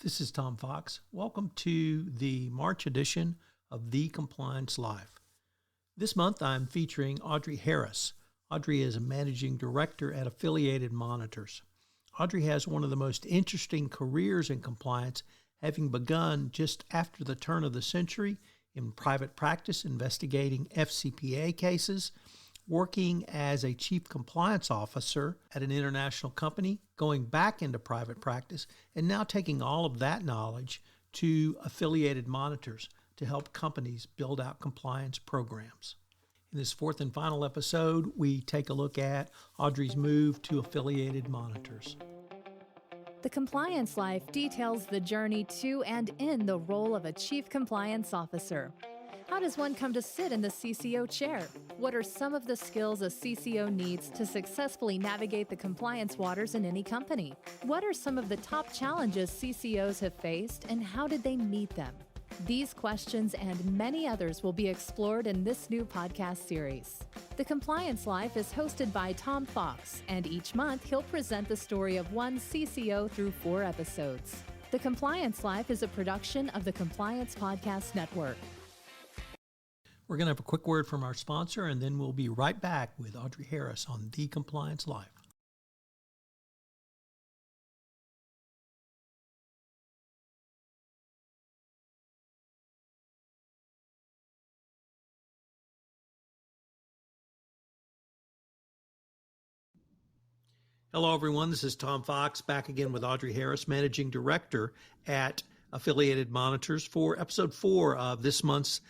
This is Tom Fox. Welcome to the March edition of The Compliance Life. This month I'm featuring Audrey Harris. Audrey is a managing director at Affiliated Monitors. Audrey has one of the most interesting careers in compliance, having begun just after the turn of the century in private practice investigating FCPA cases, working as a chief compliance officer at an international company, going back into private practice, and now taking all of that knowledge to Affiliated Monitors to help companies build out compliance programs. In this fourth and final episode, we take a look at Audrey's move to Affiliated Monitors. The Compliance Life details the journey to and in the role of a Chief Compliance Officer. How does one come to sit in the CCO chair? What are some of the skills a CCO needs to successfully navigate the compliance waters in any company? What are some of the top challenges CCOs have faced, and how did they meet them? These questions and many others will be explored in this new podcast series. The Compliance Life is hosted by Tom Fox, and each month he'll present the story of one CCO through 4 episodes. The Compliance Life is a production of the Compliance Podcast Network. We're going to have a quick word from our sponsor, and then we'll be right back with Audrey Harris on The Compliance Life. Hello, everyone. This is Tom Fox, back again with Audrey Harris, Managing Director at Affiliated Monitors, for Episode 4 of this month's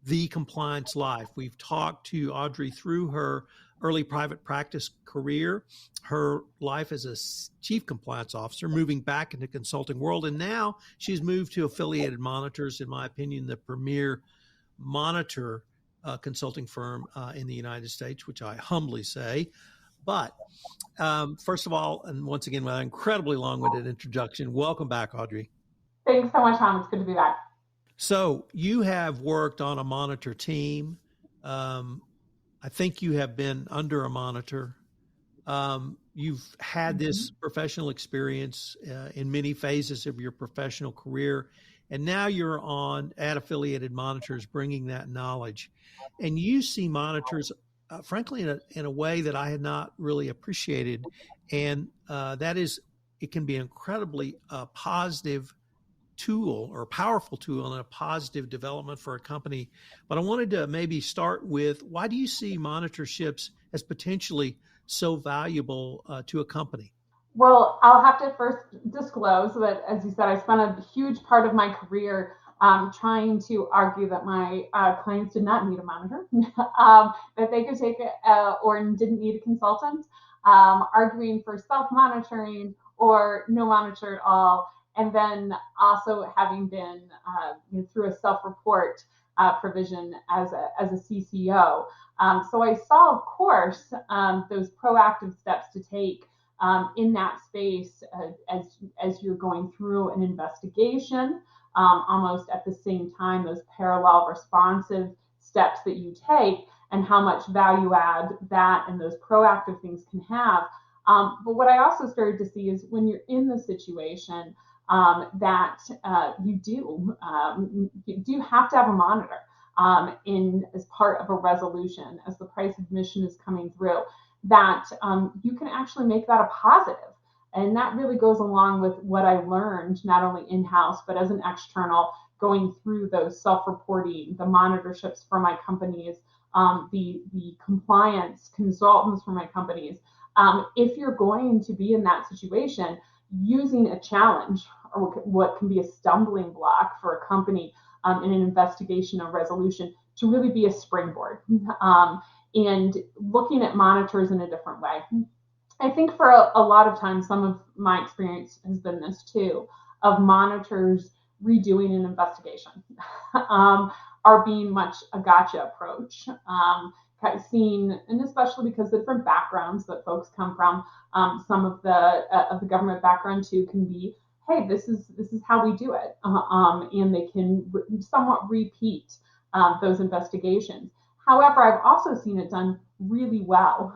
The Compliance Life. We've talked to Audrey through her early private practice career, her life as a chief compliance officer, moving back into consulting world, and now she's moved to Affiliated Monitors, in my opinion, the premier monitor consulting firm in the United States, which I humbly say. But first of all, and once again, with an incredibly long-winded introduction, welcome back, Audrey. Thanks so much, Tom. It's good to be back. So you have worked on a monitor team. I think you have been under a monitor. You've had this professional experience in many phases of your professional career, and now you're at Affiliated Monitors bringing that knowledge. And you see monitors, frankly, in a way that I had not really appreciated, and that is it can be an incredibly positive tool or a powerful tool and a positive development for a company. But I wanted to maybe start with, why do you see monitorships as potentially so valuable to a company? Well, I'll have to first disclose that, as you said, I spent a huge part of my career trying to argue that my clients did not need a monitor, that they could take it or didn't need a consultant, arguing for self-monitoring or no monitor at all. And then also having been through a self-report provision as a CCO. So I saw, of course, those proactive steps to take in that space as you're going through an investigation, almost at the same time, those parallel responsive steps that you take and how much value add that and those proactive things can have. But what I also started to see is when you're in the situation, that you do have to have a monitor as part of a resolution, as the price of admission is coming through, that you can actually make that a positive. And that really goes along with what I learned, not only in-house, but as an external, going through those self-reporting, the monitorships for my companies, the compliance consultants for my companies. If you're going to be in that situation, using a challenge or what can be a stumbling block for a company in an investigation or resolution to really be a springboard and looking at monitors in a different way. I think for a lot of times, some of my experience has been this too, of monitors redoing an investigation are being much a gotcha approach. Seen, and especially because the different backgrounds that folks come from, some of the government background too can be, hey, this is how we do it, and they can somewhat repeat those investigations. However, I've also seen it done really well,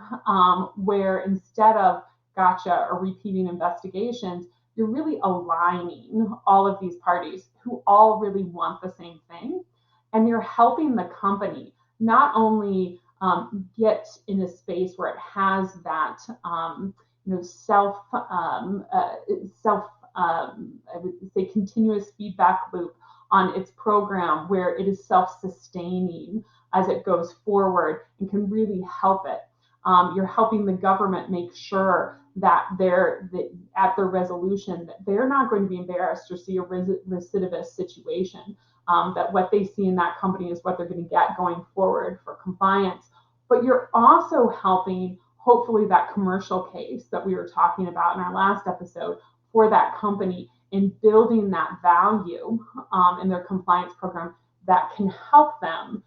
where instead of gotcha or repeating investigations, you're really aligning all of these parties who all really want the same thing. And you're helping the company not only get in a space where it has that I would say continuous feedback loop on its program where it is self-sustaining as it goes forward and can really help it. You're helping the government make sure that at their resolution that they're not going to be embarrassed or see a recidivist situation. That what they see in that company is what they're going to get going forward for compliance. But you're also helping, hopefully, that commercial case that we were talking about in our last episode for that company in building that value in their compliance program that can help them,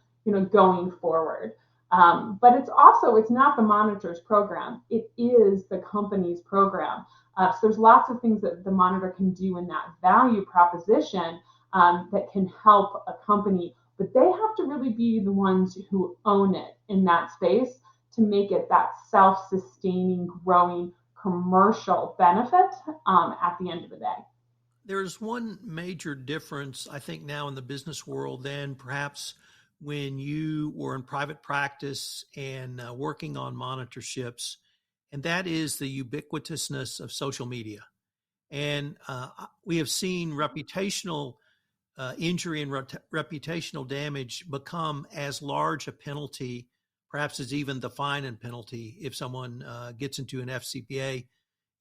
going forward. But it's not the monitor's program. It is the company's program. So there's lots of things that the monitor can do in that value proposition that can help a company, but they have to really be the ones who own it in that space to make it that self-sustaining, growing commercial benefit at the end of the day. There's one major difference, I think, now in the business world than perhaps when you were in private practice and working on monitorships, and that is the ubiquitousness of social media. And we have seen reputational injury and reputational damage become as large a penalty, perhaps as even the fine and penalty, if someone gets into an FCPA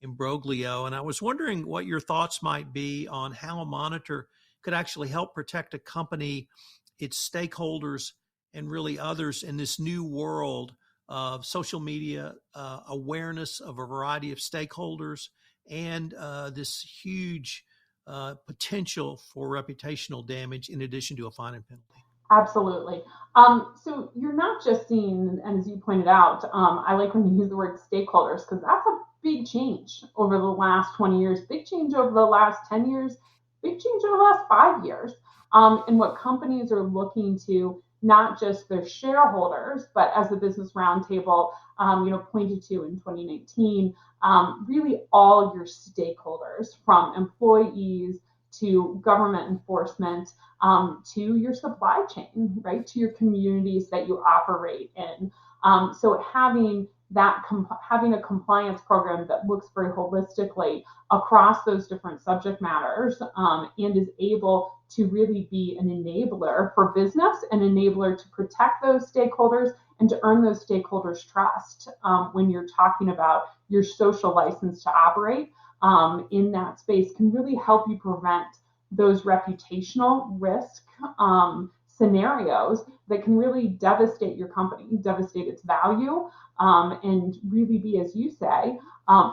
imbroglio. And I was wondering what your thoughts might be on how a monitor could actually help protect a company, its stakeholders, and really others in this new world of social media, awareness of a variety of stakeholders, and this huge potential for reputational damage in addition to a fine and penalty. Absolutely. So you're not just seeing, and as you pointed out, I like when you use the word stakeholders because that's a big change over the last 20 years, big change over the last 10 years, big change over the last 5 years. And what companies are looking to, not just their shareholders, but as the Business Roundtable, pointed to in 2019, really all your stakeholders, from employees to government enforcement, to your supply chain, right, to your communities that you operate in. So having a compliance program that looks very holistically across those different subject matters and is able to really be an enabler for business, an enabler to protect those stakeholders and to earn those stakeholders' trust when you're talking about your social license to operate in that space can really help you prevent those reputational risk scenarios that can really devastate your company, devastate its value, and really be, as you say,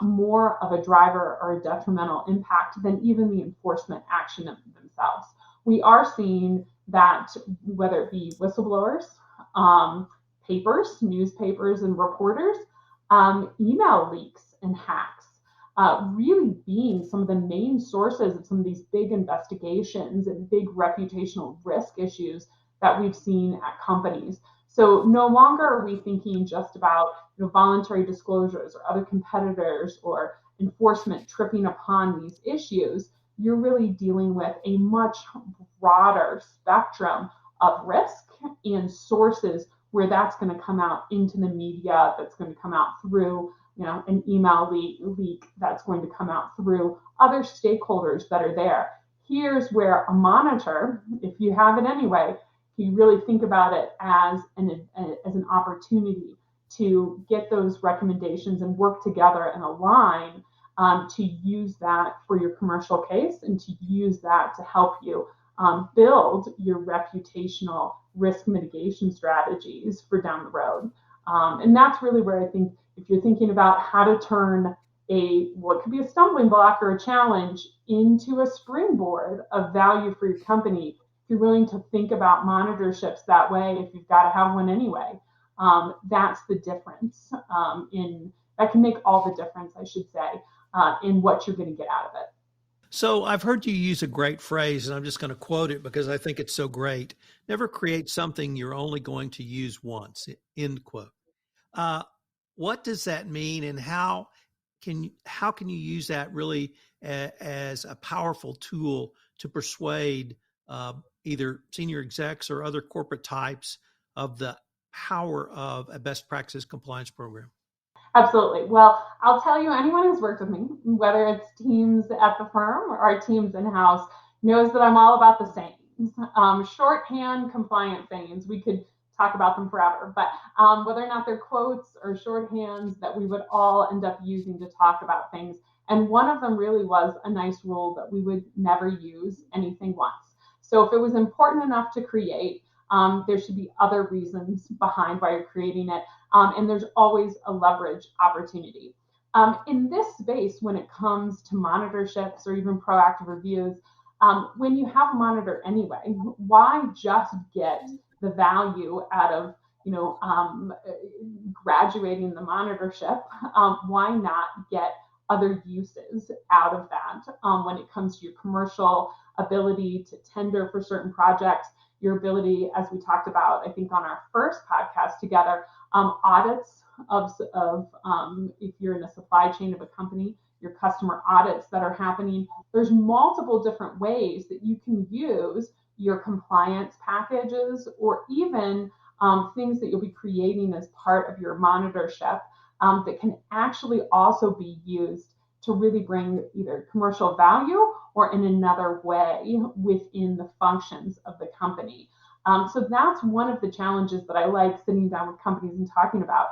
more of a driver or a detrimental impact than even the enforcement action themselves. We are seeing that whether it be whistleblowers, newspapers and reporters, email leaks and hacks, really being some of the main sources of some of these big investigations and big reputational risk issues that we've seen at companies. So no longer are we thinking just about voluntary disclosures or other competitors or enforcement tripping upon these issues. You're really dealing with a much broader spectrum of risk and sources where that's going to come out into the media, that's going to come out through an email leak that's going to come out through other stakeholders that are there. Here's where a monitor, if you have it anyway, you really think about it as an opportunity to get those recommendations and work together and align to use that for your commercial case and to use that to help you build your reputational risk mitigation strategies for down the road. And that's really where I think if you're thinking about how to turn what could be a stumbling block or a challenge into a springboard of value for your company, if you're willing to think about monitorships that way, if you've got to have one anyway, that's the difference that can make all the difference, I should say, in what you're going to get out of it. So I've heard you use a great phrase, and I'm just going to quote it because I think it's so great. Never create something you're only going to use once, end quote. What does that mean, and how how can you use that really as a powerful tool to persuade either senior execs or other corporate types of the power of a best practices compliance program? Absolutely. Well, I'll tell you, anyone who's worked with me, whether it's teams at the firm or teams in-house, knows that I'm all about the sayings. Shorthand compliance sayings, we could talk about them forever, but whether or not they're quotes or shorthands that we would all end up using to talk about things. And one of them really was a nice rule that we would never use anything once. So if it was important enough to create, there should be other reasons behind why you're creating it. And there's always a leverage opportunity. In this space, when it comes to monitorships or even proactive reviews, when you have a monitor anyway, why just get the value out of graduating the monitorship? Why not get other uses out of that when it comes to your commercial ability to tender for certain projects, your ability, as we talked about, I think on our first podcast together, audits of if you're in a supply chain of a company, your customer audits that are happening. There's multiple different ways that you can use your compliance packages or even things that you'll be creating as part of your monitorship that can actually also be used to really bring either commercial value or in another way within the functions of the company. So that's one of the challenges that I like sitting down with companies and talking about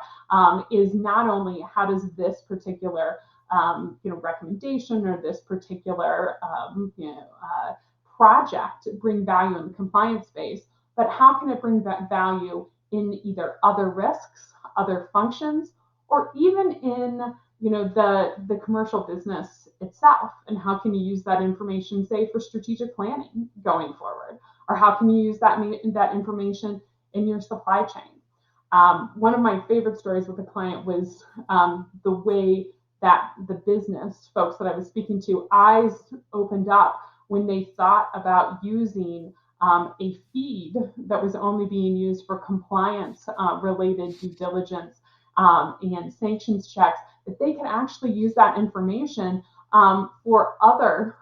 is not only how does this particular recommendation or this particular project bring value in the compliance space, but how can it bring that value in either other risks, other functions, or even in the commercial business itself, and how can you use that information, say, for strategic planning going forward, or how can you use that information in your supply chain? One of my favorite stories with a client was the way that the business folks that I was speaking to, eyes opened up when they thought about using a feed that was only being used for compliance related due diligence and sanctions checks, that they can actually use that information for other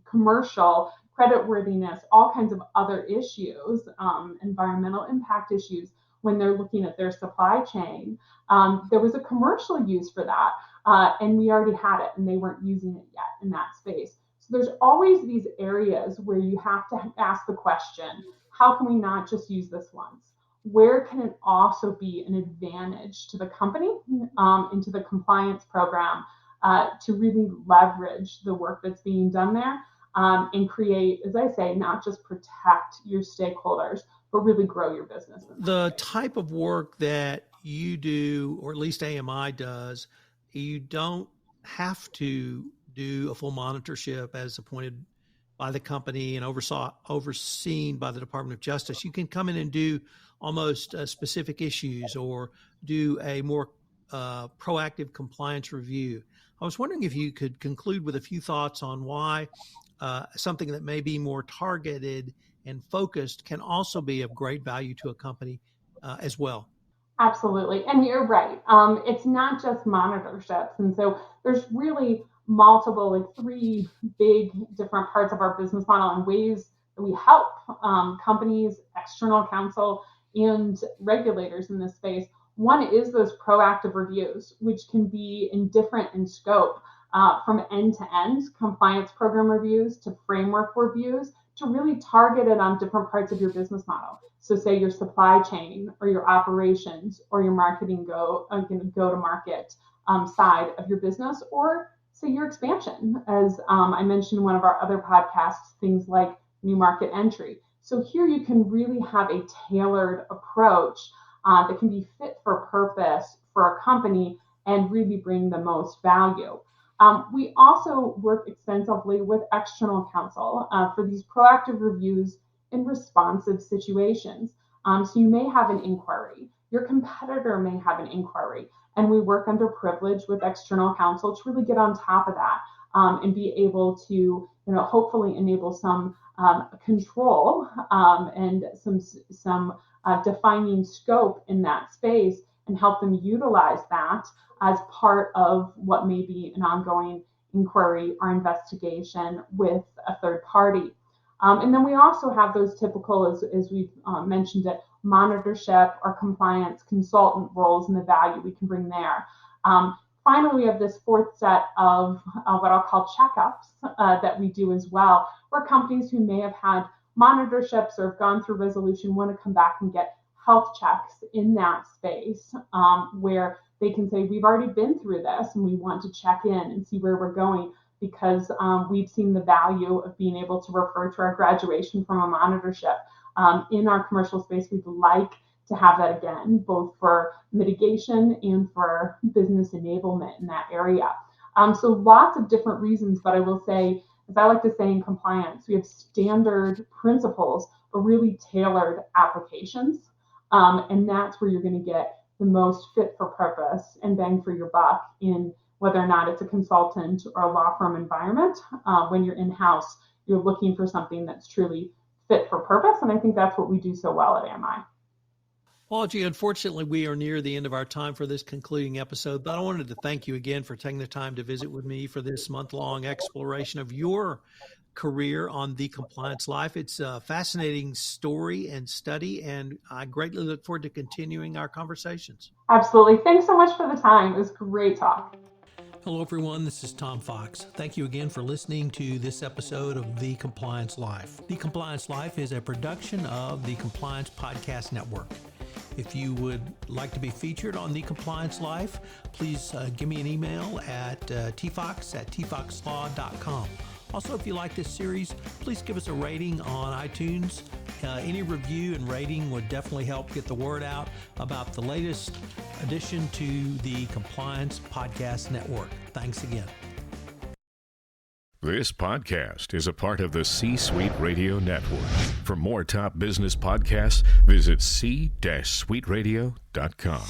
commercial creditworthiness, all kinds of other issues, environmental impact issues when they're looking at their supply chain. There was a commercial use for that, and we already had it, and they weren't using it yet in that space. So there's always these areas where you have to ask the question, how can we not just use this once? Where can it also be an advantage to the company and to the compliance program to really leverage the work that's being done there and create, as I say, not just protect your stakeholders, but really grow your business. The type of work that you do, or at least AMI does, you don't have to do a full monitorship as appointed by the company and overseen by the Department of Justice. You can come in and do almost specific issues or do a more proactive compliance review. I was wondering if you could conclude with a few thoughts on why something that may be more targeted and focused can also be of great value to a company as well. Absolutely. And you're right. It's not just monitorships. And so there's really multiple, like three big different parts of our business model and ways that we help companies, external counsel, and regulators in this space. One is those proactive reviews, which can be different in scope, from end to end compliance program reviews to framework reviews, to really target it on different parts of your business model. So say your supply chain or your operations or your marketing go-to-market side of your business, or say your expansion, as I mentioned in one of our other podcasts, things like new market entry. So here you can really have a tailored approach that can be fit for purpose for a company and really bring the most value. We also work extensively with external counsel for these proactive reviews in responsive situations. So you may have an inquiry, your competitor may have an inquiry, and we work under privilege with external counsel to really get on top of that and be able to, hopefully enable some control and some defining scope in that space, and help them utilize that as part of what may be an ongoing inquiry or investigation with a third party. And then we also have those typical, as we've mentioned it, monitorship or compliance consultant roles and the value we can bring there. Finally, we have this fourth set of what I'll call checkups that we do as well, where companies who may have had monitorships or have gone through resolution want to come back and get health checks in that space, where they can say, we've already been through this and we want to check in and see where we're going, because we've seen the value of being able to refer to our graduation from a monitorship. In our commercial space, we'd like to have that again, both for mitigation and for business enablement in that area. So lots of different reasons, but I will say, as I like to say in compliance, we have standard principles, but really tailored applications. And that's where you're going to get the most fit for purpose and bang for your buck in whether or not it's a consultant or a law firm environment. When you're in-house, you're looking for something that's truly fit for purpose. And I think that's what we do so well at AMI. Well, Audrey, unfortunately, we are near the end of our time for this concluding episode, but I wanted to thank you again for taking the time to visit with me for this month-long exploration of your career on The Compliance Life. It's a fascinating story and study, and I greatly look forward to continuing our conversations. Absolutely. Thanks so much for the time. It was great talk. Hello, everyone. This is Tom Fox. Thank you again for listening to this episode of The Compliance Life. The Compliance Life is a production of the Compliance Podcast Network. If you would like to be featured on The Compliance Life, please give me an email at tfox@tfoxlaw.com. Also, if you like this series, please give us a rating on iTunes. Any review and rating would definitely help get the word out about the latest addition to the Compliance Podcast Network. Thanks again. This podcast is a part of the C-Suite Radio Network. For more top business podcasts, visit c-suiteradio.com.